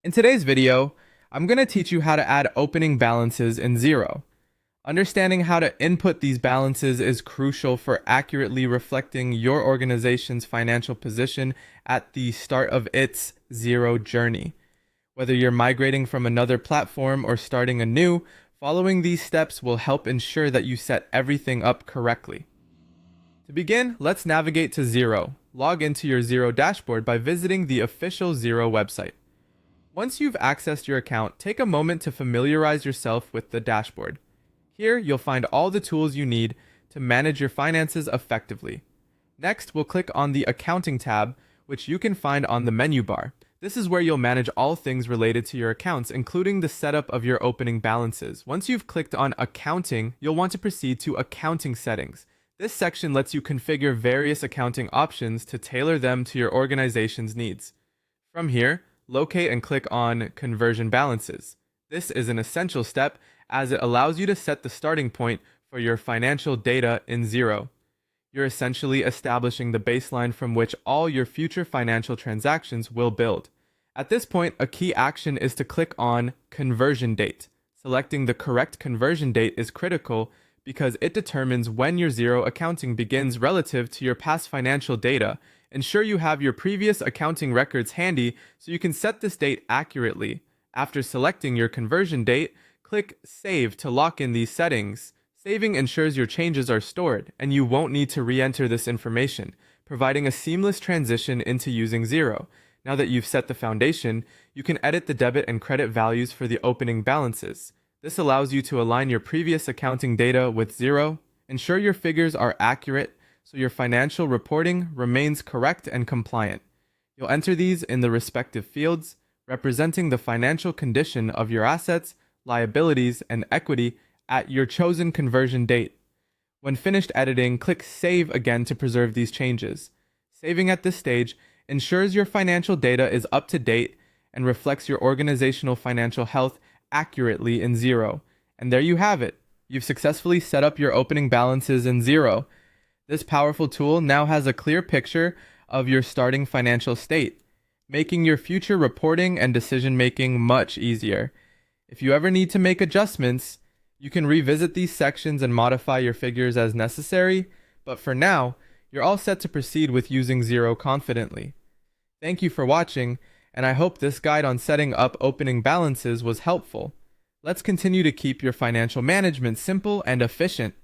In today's video, I'm going to teach you how to add opening balances in Xero. Understanding how to input these balances is crucial for accurately reflecting your organization's financial position at the start of its Xero journey. Whether you're migrating from another platform or starting anew, following these steps will help ensure that you set everything up correctly. To begin, let's navigate to Xero. Log into your Xero dashboard by visiting the official Xero website. Once you've accessed your account, take a moment to familiarize yourself with the dashboard. Here, you'll find all the tools you need to manage your finances effectively. Next, we'll click on the Accounting tab, which you can find on the menu bar. This is where you'll manage all things related to your accounts, including the setup of your opening balances. Once you've clicked on Accounting, you'll want to proceed to Accounting Settings. This section lets you configure various accounting options to tailor them to your organization's needs. From here, locate and click on Conversion Balances. This is an essential step as it allows you to set the starting point for your financial data in Xero. You're essentially establishing the baseline from which all your future financial transactions will build. At this point, a key action is to click on Conversion Date. Selecting the correct conversion date is critical because it determines when your Xero accounting begins relative to your past financial data. Ensure you have your previous accounting records handy so you can set this date accurately. After selecting your conversion date, click Save to lock in these settings. Saving ensures your changes are stored, and you won't need to re-enter this information, providing a seamless transition into using Xero. Now that you've set the foundation, you can edit the debit and credit values for the opening balances. This allows you to align your previous accounting data with Xero. Ensure your figures are accurate so your financial reporting remains correct and compliant. You'll enter these in the respective fields, representing the financial condition of your assets, liabilities, and equity at your chosen conversion date. When finished editing, click Save again to preserve these changes. Saving at this stage ensures your financial data is up to date and reflects your organizational financial health accurately in Xero. And there you have it. You've successfully set up your opening balances in Xero. This powerful tool now has a clear picture of your starting financial state, making your future reporting and decision-making much easier. If you ever need to make adjustments, you can revisit these sections and modify your figures as necessary, but for now, you're all set to proceed with using Xero confidently. Thank you for watching, and I hope this guide on setting up opening balances was helpful. Let's continue to keep your financial management simple and efficient.